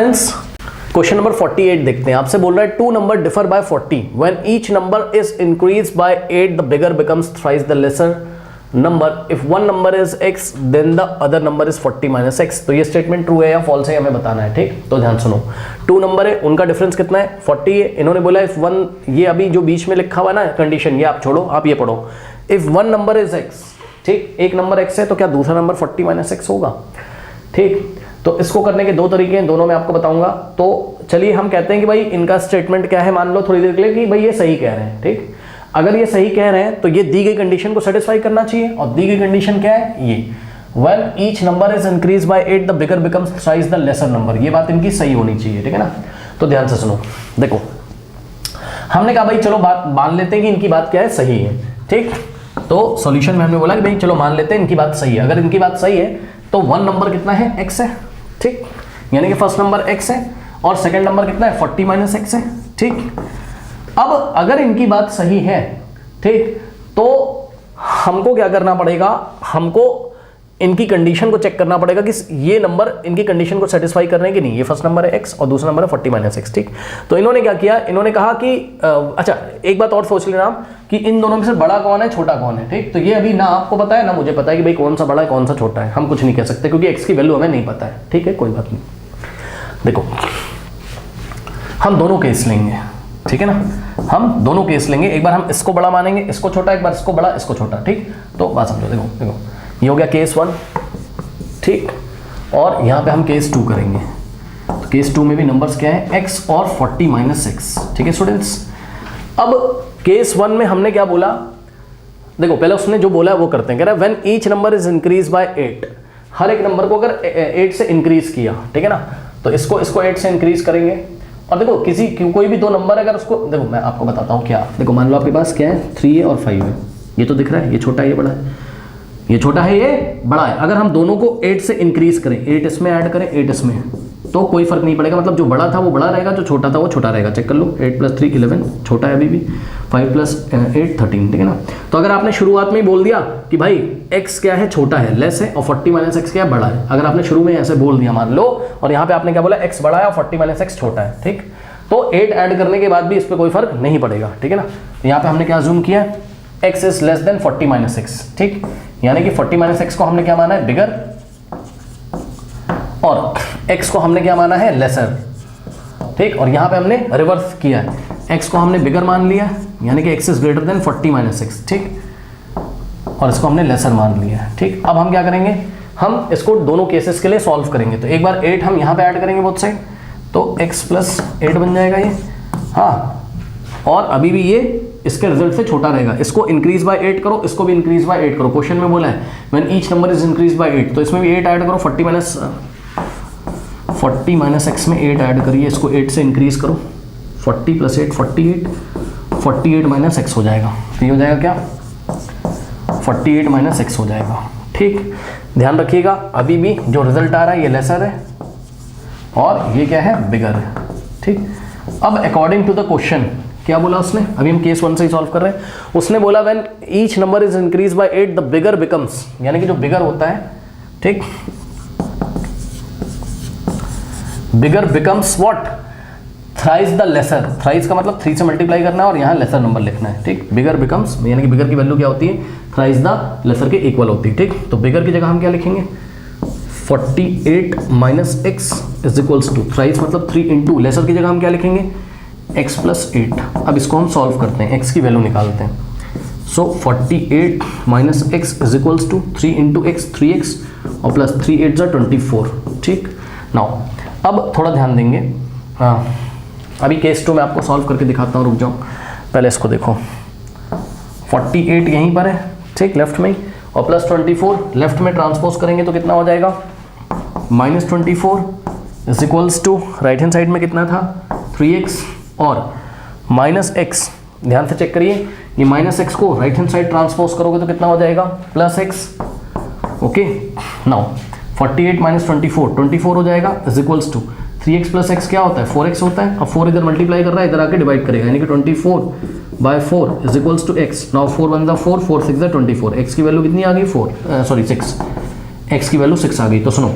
Question number 48 देखते हैं। आपसे बोल रहा है two number differ by 40 when each number is increase by 8 the bigger becomes thrice the lesser number if one number is x then the other number is 40 minus x. तो ये statement true है या false है हमें बताना है, ठीक। तो ध्यान सुनो, टू नंबर है, उनका डिफरेंस कितना है 40 है। इन्होंने बोला इफ वन, ये अभी जो बीच में लिखा हुआ ना कंडीशन, ये आप छोड़ो, आप ये पढ़ो, if one number is x, ठीक, एक नंबर x है तो क्या दूसरा नंबर 40 माइनस एक्स होगा, ठीक। तो इसको करने के दो तरीके हैं, दोनों मैं आपको बताऊंगा। तो चलिए हम कहते हैं कि भाई इनका स्टेटमेंट क्या है, मान लो थोड़ी देर के लिए कि भाई ये सही कह रहे हैं, ठीक। अगर ये सही कह रहे हैं तो ये दी गई कंडीशन को सेटिस्फाई करना चाहिए, और दी गई कंडीशन क्या है, ये when each number is increase by 8 the bigger becomes thrice the lesser number. ये बात इनकी सही होनी चाहिए, ठीक है ना। तो ध्यान से सुनो, देखो हमने कहा भाई चलो बात मान लेते हैं कि इनकी बात क्या है, सही है, ठीक। तो सॉल्यूशन में हमने बोला कि भाई चलो मान लेते हैं इनकी बात सही है। अगर इनकी बात सही है तो वन नंबर कितना है, x है, ठीक, यानी कि फर्स्ट नंबर x है और सेकंड नंबर कितना है 40 माइनस एक्स है, ठीक। अब अगर इनकी बात सही है, ठीक, तो हमको क्या करना पड़ेगा, हमको इनकी कंडीशन को चेक करना पड़ेगा कि ये नंबर इनकी कंडीशन को सेटिस्फाई कर रहे हैं कि नहीं। ये फर्स्ट नंबर है x और दूसरा नंबर है 40 माइनस एक्स, ठीक। तो इन्होंने क्या किया, इन्होंने कहा कि अच्छा एक बात और सोच लेना आप कि इन दोनों में से बड़ा कौन है छोटा कौन है, ठीक। तो ये अभी ना आपको पता है ना मुझे पता है कि भाई कौन सा बड़ा है कौन सा छोटा है, हम कुछ नहीं कह सकते क्योंकि x की वैल्यू हमें नहीं पता है, ठीक है, कोई बात नहीं। देखो हम दोनों केस लेंगे, ठीक है ना, हम दोनों केस लेंगे। एक बार हम इसको बड़ा मानेंगे, इसको छोटा, एक बार इसको बड़ा, इसको छोटा, ठीक। तो बात समझो, देखो देखो ये हो गया केस 1, ठीक, और यहाँ पे हम केस 2 करेंगे। तो केस 2 में भी नंबर्स क्या है, x और 40 माइनस एक्स, ठीक है स्टूडेंट्स। अब केस 1 में हमने क्या बोला, देखो पहले उसने जो बोला है वो करते हैं। कह रहा है when each number is increase by 8, हर एक नंबर को अगर 8 से इंक्रीज किया, ठीक है ना, तो इसको 8 से इंक्रीज करेंगे। और देखो कोई भी दो नंबर अगर उसको, देखो मैं आपको बताता हूँ क्या, देखो मान लो आपके पास क्या है 3 है और 5 है, ये तो दिख रहा है, ये छोटा है ये बड़ा है, ये छोटा है ये बड़ा है। अगर हम दोनों को 8 से इंक्रीज करें, 8 इसमें ऐड करें 8 इसमें, तो कोई फर्क नहीं पड़ेगा, मतलब जो बड़ा था वो बड़ा रहेगा, जो छोटा था वो छोटा रहेगा। चेक कर लो, 8 + 3 11, छोटा है अभी भी, 5 + 8 13, ठीक है ना। तो अगर आपने शुरुआत में ही बोल दिया कि भाई x क्या है, छोटा है, लेस है, और 40 माइनस एक्स क्या है, बड़ा है, अगर आपने शुरू में ऐसे बोल दिया मान लो, और यहाँ पे आपने क्या बोला x बड़ा है और 40 माइनस एक्स छोटा है, ठीक, तो 8 ऐड करने के बाद भी इस पर कोई फर्क नहीं पड़ेगा, ठीक है ना। यहाँ पे हमने क्या अज्यूम किया, x is less than 40 minus x, ठीक, यानी कि 40 माइनस एक्स को हमने क्या माना है, बिगर, और x को हमने क्या माना है, लेसर, ठीक। और यहाँ पे हमने रिवर्स किया है, x को हमने बिगर मान लिया यानी कि x is greater than 40 minus x, ठीक, और इसको हमने लेसर मान लिया है, ठीक। अब हम क्या करेंगे, हम इसको दोनों केसेस के लिए सॉल्व करेंगे। तो एक बार 8 हम यहाँ पे ऐड करेंगे बोथ साइड, तो x + 8 बन जाएगा ये, हाँ, और अभी भी ये इसके रिजल्ट से छोटा रहेगा। इसको इंक्रीज बाय 8 करो, इसको भी इंक्रीज बाय 8 करो। क्वेश्चन में बोला है when each number is increase by 8, तो इसमें भी 8 ऐड करो, 40 माइनस एक्स में 8 ऐड करिए, इसको 8 से इंक्रीज करो, 40 + 8 48 माइनस एक्स हो जाएगा। तो ये हो जाएगा क्या, 48 माइनस एक्स हो जाएगा, ठीक। ध्यान रखिएगा अभी भी जो रिजल्ट आ रहा है ये लेसर है और ये क्या है, बिगर है, ठीक। अब अकॉर्डिंग टू द क्वेश्चन क्या बोला उसने, अभी हम केस 1 से ही सॉल्व कर रहे हैं। उसने बोला when each number is increase by 8 the bigger becomes, यानी कि जो बिगर होता है, ठीक, bigger becomes what, thrice the lesser. Thrice का मतलब 3 से मल्टीप्लाई करना है और यहाँ लेसर नंबर लिखना है, ठीक। बिगर बिकम्स यानी कि बिगर की वैल्यू क्या होती है, थ्राइस द लेसर के इक्वल होती है, ठीक। तो बिगर की जगह हम क्या लिखेंगे, 48 minus x is equals to, thrice मतलब 3 इंटू, लेसर की जगह हम क्या लिखेंगे, x + 8। अब इसको हम सॉल्व करते हैं, x की वैल्यू निकालते हैं। So 48 minus x is equals to 3 into x, 3x, और प्लस 3 8 = 24, ठीक। नाउ अब थोड़ा ध्यान देंगे, हाँ अभी केस 2 में आपको सॉल्व करके दिखाता हूँ, रुक जाओ, पहले इसको देखो। 48 यहीं पर है, ठीक, लेफ्ट में ही, और प्लस 24 लेफ्ट में ट्रांसपोज करेंगे तो कितना हो जाएगा, -24 is equals to, right hand side में कितना था 3x, और माइनस एक्स, ध्यान से चेक करिए, ये माइनस एक्स को राइट हैंड साइड ट्रांसपोज करोगे तो कितना हो जाएगा, +x, ओके। नाउ 48 माइनस 24 हो जाएगा, is equals to 3x + x क्या होता है, 4x होता है। अब 4 इधर मल्टीप्लाई कर रहा है, इधर आके डिवाइड करेगा, यानी कि 24/4 is equals to x। Now 4 × 1 = 4, 4 × 6 = 24, x की वैल्यू कितनी आ गई, 6, x की वैल्यू 6 आ गई। तो सुनो,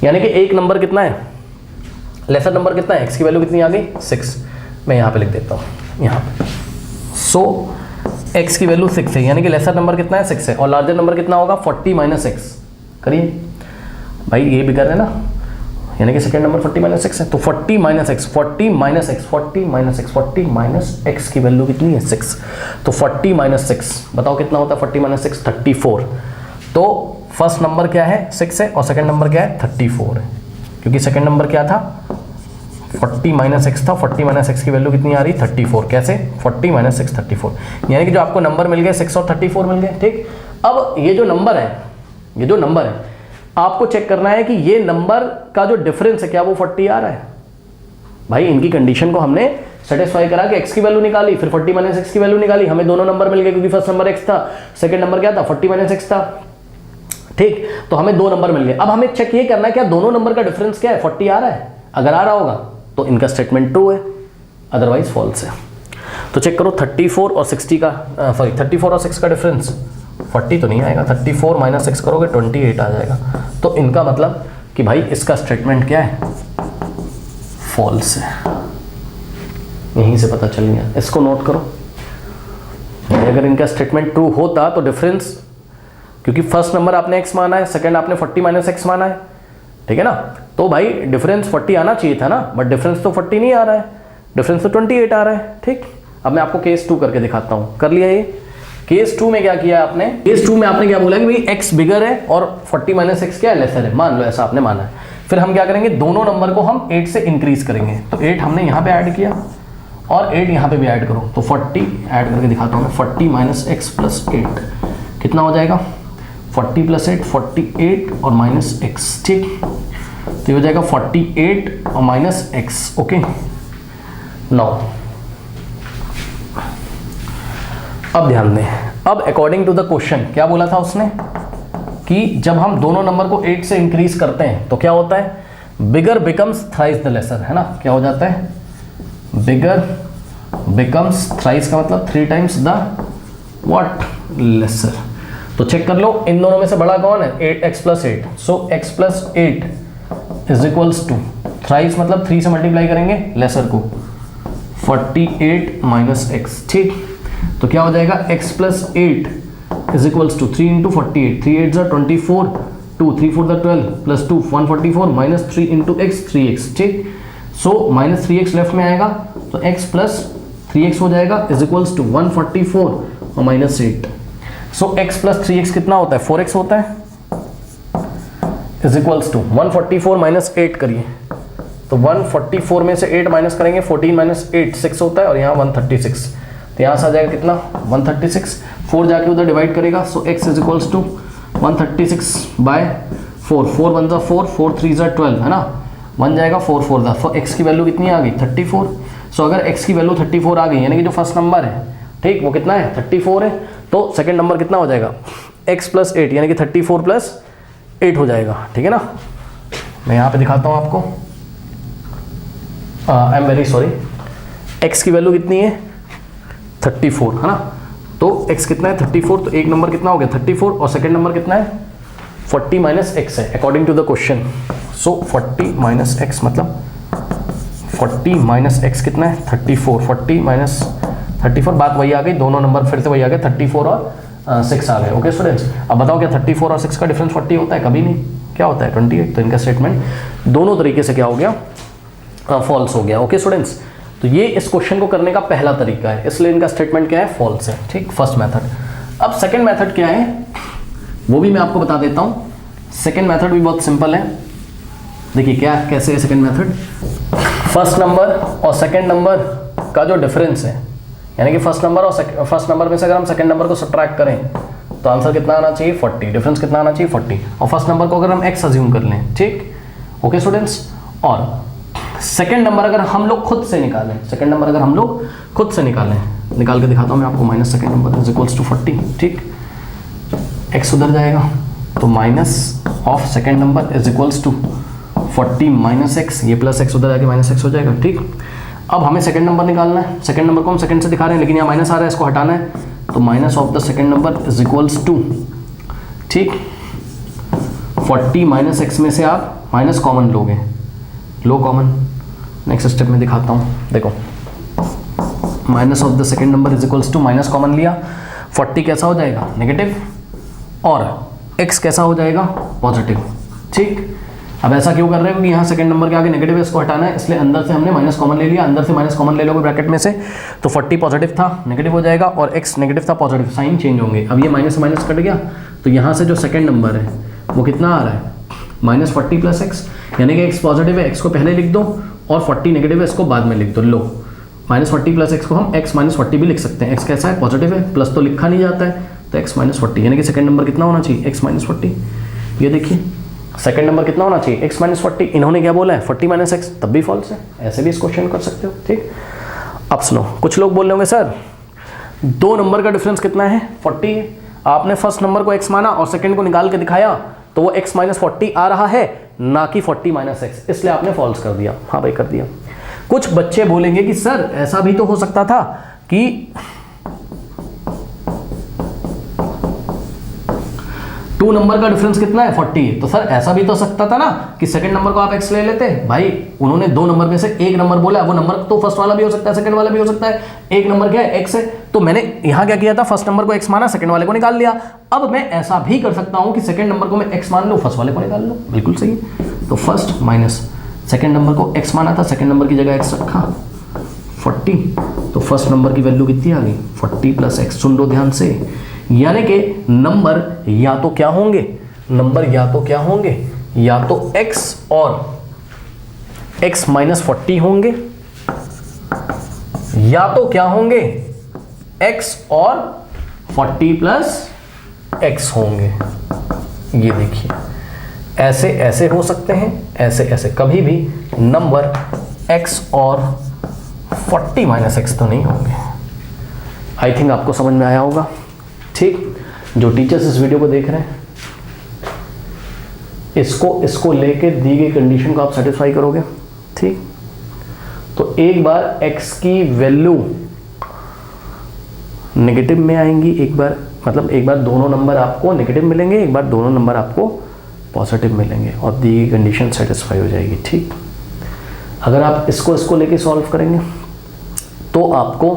यानी कि एक नंबर कितना है, लेसर नंबर कितना है, x की वैल्यू कितनी आ गई 6, मैं यहाँ पे लिख देता हूँ यहाँ पे। सो x की वैल्यू 6 है, यानी कि लेसर नंबर कितना है 6 है, और लार्जर नंबर कितना होगा 40 माइनस एक्स। करिए भाई, ये भी कर रहे हैं ना, यानी कि सेकेंड नंबर 40 माइनस एक्स है, तो 40 minus x, 40 minus x, 40 minus x, 40 minus x की वैल्यू कितनी है 6, तो 40 माइनस 6 बताओ कितना होता है 40 माइनस 6, 34। तो फर्स्ट नंबर क्या है 6 है, और सेकेंड नंबर क्या है 34 है, क्योंकि सेकेंड नंबर क्या था 40 माइनस एक्स था, 40 माइनस एक्स की वैल्यू कितनी आ रही 34, कैसे 40 माइनस 6 34, यानी कि जो आपको नंबर मिल गए 6 और 34 मिल गए। ठीक, अब ये जो नंबर है, ये जो नंबर है आपको चेक करना है कि ये नंबर का जो डिफरेंस है क्या वो 40 आ रहा है। भाई इनकी कंडीशन को हमने सेटिस्फाई करा कि x की वैल्यू निकाली, फिर 40 माइनस एक्स की वैल्यू निकाली, हमें दोनों नंबर मिल गए, क्योंकि फर्स्ट नंबर x था, सेकंड नंबर क्या था 40 माइनस एक्स था। ठीक, तो हमें 2 नंबर मिल गए। अब हमें चेक ये करना है क्या दोनों नंबर का डिफरेंस क्या है 40 आ रहा है, अगर आ रहा होगा तो इनका स्टेटमेंट ट्रू है, अदरवाइज फॉल्स है। तो चेक करो 34 और 60 का 34 और 6 का डिफरेंस 40 तो नहीं आएगा, 34 माइनस 6 करोगे 28 आ जाएगा, तो इनका मतलब कि भाई इसका स्टेटमेंट क्या है फॉल्स है। यहीं से पता चल गया, इसको नोट करो। अगर इनका स्टेटमेंट ट्रू होता तो डिफरेंस, क्योंकि फर्स्ट नंबर आपने x माना है, सेकंड आपने 40 माइनस एक्स माना है, ठीक है ना, तो भाई डिफरेंस 40 आना चाहिए था ना, बट डिफरेंस तो 40 नहीं आ रहा है, डिफरेंस तो 28 आ रहा है। ठीक, अब मैं आपको केस 2 करके दिखाता हूं। कर लिया ये केस 2 में क्या किया आपने, केस 2 में आपने क्या बोला कि भाई x बिगर है और 40 माइनस एक्स क्या है लेसर है, मान लो ऐसा आपने माना है। फिर हम क्या करेंगे, दोनों नंबर को हम 8 से इंक्रीज करेंगे, तो 8 हमने यहाँ पे ऐड किया और 8 यहाँ पे भी ऐड करो, तो 40 ऐड करके दिखाता हूँ मैं, 40 माइनस एक्स प्लस 8 कितना हो जाएगा 40 प्लस 8 48 और माइनस एक्स। ठीक, तो ये हो जाएगा 48 और माइनस एक्स। ओके, नाउ अब ध्यान दें, अब अकॉर्डिंग टू द क्वेश्चन क्या बोला था उसने कि जब हम दोनों नंबर को 8 से इंक्रीज करते हैं तो क्या होता है, बिगर बिकम्स थ्राइस द लेसर, है ना, क्या हो जाता है बिगर बिकम्स थ्राइस का मतलब 3 टाइम्स द व्हाट लेसर। तो चेक कर लो इन दोनों में से बड़ा कौन है 8x plus 8, so x plus 8 is equals to thrice मतलब 3 से मल्टीप्लाई करेंगे लेसर को 48 माइनस एक्स। ठीक, तो क्या हो जाएगा x plus 8 is equals to 3 into 48, 3 8 24, 2 3 4 12 plus 2 144 minus 3 into x 3x। ठीक, सो माइनस 3x लेफ्ट में आएगा तो x प्लस 3x हो जाएगा इज इक्वल्स टू 144 और minus 8। So x plus 3x कितना होता है 4x होता है, इज इक्वल्स टू 144 माइनस 8 करिए, तो 144 में से 8 माइनस करेंगे 14 माइनस 8 6 होता है, और यहाँ 136, तो यहाँ से आ जाएगा कितना 136, 4 जाके उधर डिवाइड करेगा, so x is equals to 136 by 4, 4 1 जा 4, 4 3 जा 12, है ना, 1 जाएगा 4 4 जा, तो x की वैल्यू कितनी आ गई 34। सो अगर x की वैल्यू 34 आ गई, यानी कि जो फर्स्ट नंबर है ठीक वो कितना है 34 है, तो सेकंड नंबर कितना हो जाएगा x प्लस 8, यानी कि 34 प्लस 8 हो जाएगा। ठीक है ना, मैं यहाँ पे दिखाता हूँ आपको, I am very sorry, x की वैल्यू कितनी है 34, है ना, तो x कितना है 34, तो एक नंबर कितना हो गया 34 और सेकंड नंबर कितना है 40 माइनस एक्स है according to the question. So 40 minus x मतलब 40 माइनस एक्स कितना है 34, 40 माइनस 34, बात वही आ गई, दोनों नंबर फिर से वही आ गए 34 और 6 आ गए। ओके स्टूडेंट्स, अब बताओ क्या 34 और 6 का डिफरेंस 40 होता है, कभी नहीं, क्या होता है 28। तो इनका स्टेटमेंट दोनों तरीके से क्या हो गया फॉल्स हो गया। ओके स्टूडेंट्स, तो ये इस क्वेश्चन को करने का पहला तरीका है, इसलिए इनका स्टेटमेंट क्या है फॉल्स है। ठीक, फर्स्ट मेथड। अब सेकंड मेथड क्या है वो भी मैं आपको बता देता हूँ। सेकंड मेथड भी बहुत सिंपल है, देखिए क्या कैसे है सेकंड मेथड। फर्स्ट नंबर और सेकंड नंबर का जो डिफरेंस है, यानी कि फर्स्ट नंबर और फर्स्ट नंबर में से अगर हम सेकंड नंबर को सब्ट्रैक्ट करें तो आंसर कितना आना चाहिए 40, डिफरेंस कितना आना चाहिए 40, और फर्स्ट नंबर को अगर हम x अज्यूम कर लें। ठीक, ओके स्टूडेंट्स, और सेकंड नंबर अगर हम लोग खुद से निकालें, सेकंड नंबर अगर हम लोग खुद से निकाल के दिखाता हूं मैं आपको, minus second number is equals to 40। ठीक, x उधर जाएगा तो minus of second number is equals to 40 minus x, ये प्लस एक्स उधर जाके माइनस एक्स हो जाएगा। ठीक, अब हमें सेकंड नंबर निकालना है, सेकंड नंबर को हम सेकंड से दिखा रहे हैं लेकिन यहाँ माइनस आ रहा है, इसको हटाना है, तो minus of the second number is equals to, ठीक, 40 माइनस एक्स में से आप माइनस कॉमन लोगे, लो कॉमन, नेक्स्ट स्टेप में दिखाता हूँ, देखो minus of the second number is equals to minus common लिया, 40 कैसा हो जाएगा नेगेटिव और x कैसा हो जाएगा पॉजिटिव। ठीक, अब ऐसा क्यों कर रहे हो कि यहाँ सेकंड नंबर के आगे नेगेटिव है, इसको हटाना है, इसलिए अंदर से हमने माइनस कॉमन ले लिया, अंदर से माइनस कॉमन ले लोगे ब्रैकेट में से तो 40 पॉजिटिव था नेगेटिव हो जाएगा और x नेगेटिव था पॉजिटिव, साइन चेंज होंगे। अब ये माइनस माइनस कट गया तो यहाँ से जो सेकंड नंबर है वो कितना आ रहा है -40 + x, यानी कि x पॉजिटिव है, x को पहले लिख दो और 40 नेगेटिव है, इसको बाद में लिख दो। लो -40 + x को हम x - 40 भी लिख सकते हैं, x कैसा है पॉजिटिव है, प्लस तो लिखा नहीं जाता है तो x - 40, यानी कि सेकंड नंबर कितना होना चाहिए x - 40। ये देखिए सेकंड नंबर कितना होना चाहिए x - 40, इन्होंने क्या बोला है 40 - x, तब भी फॉल्स है, ऐसे भी इस क्वेश्चन कर सकते हो। ठीक, अब सुनो, कुछ लोग बोल रहे होंगे सर दो नंबर का डिफरेंस कितना है 40, आपने फर्स्ट नंबर को x माना और सेकंड को निकाल के दिखाया तो वो x - 40 आ रहा है ना कि 40 - x, इसलिए आपने फॉल्स कर दिया। हाँ भाई कर दिया। कुछ बच्चे बोलेंगे कि सर ऐसा भी तो हो सकता था कि 2 नंबर का डिफरेंस कितना है 40, तो सर ऐसा भी तो सकता था ना कि सेकंड नंबर को आप x ले लेते। भाई उन्होंने 2 नंबर में से एक नंबर बोला, वो नंबर तो फर्स्ट वाला भी हो सकता है सेकंड वाला भी हो सकता है, एक नंबर क्या है x है, तो मैंने यहाँ क्या किया था फर्स्ट नंबर को x माना, सेकंड वाले को निकाल लिया। अब मैं ऐसा भी कर सकता हूँ कि सेकंड नंबर को मैं x मान लूँ, फर्स्ट वाले को निकाल लूँ, बिल्कुल सही। तो फर्स्ट माइनस सेकंड नंबर को x माना था, सेकंड नंबर की जगह x रखा 40, तो फर्स्ट नंबर की वैल्यू कितनी आ गई 40 + x। सुन लो ध्यान से, यानी कि नंबर या तो क्या होंगे, नंबर या तो क्या होंगे, या तो x और x - 40 होंगे, या तो क्या होंगे x और 40 + x होंगे। ये देखिए ऐसे ऐसे हो सकते हैं, ऐसे ऐसे, कभी भी नंबर x और 40 - x तो नहीं होंगे। आई थिंक आपको समझ में आया होगा। ठीक, जो टीचर्स इस वीडियो को देख रहे हैं इसको लेके दी गई कंडीशन को आप सेटिस्फाई करोगे। ठीक, तो एक बार x की वैल्यू नेगेटिव में आएंगी, एक बार दोनों नंबर आपको नेगेटिव मिलेंगे, एक बार दोनों नंबर आपको पॉजिटिव मिलेंगे और दी गई कंडीशन सेटिस्फाई हो जाएगी। ठीक, अगर आप इसको लेके सॉल्व करेंगे तो आपको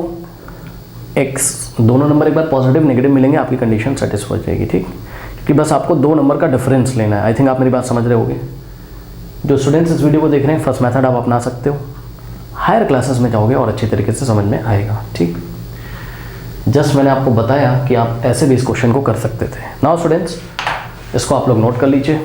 x दोनों नंबर एक बार पॉजिटिव नेगेटिव मिलेंगे, आपकी कंडीशन सेटिस्फाई हो जाएगी। ठीक, क्योंकि बस आपको 2 नंबर का डिफरेंस लेना है। आई थिंक आप मेरी बात समझ रहे होंगे। जो स्टूडेंट्स इस वीडियो को देख रहे हैं, फर्स्ट मेथड आप अपना सकते हो, हायर क्लासेस में जाओगे और अच्छी तरीके से समझ में आएगा। ठीक, जस्ट मैंने आपको बताया कि आप ऐसे भी इस क्वेश्चन को कर सकते थे। नाउ स्टूडेंट्स, इसको आप लोग नोट कर लीजिए।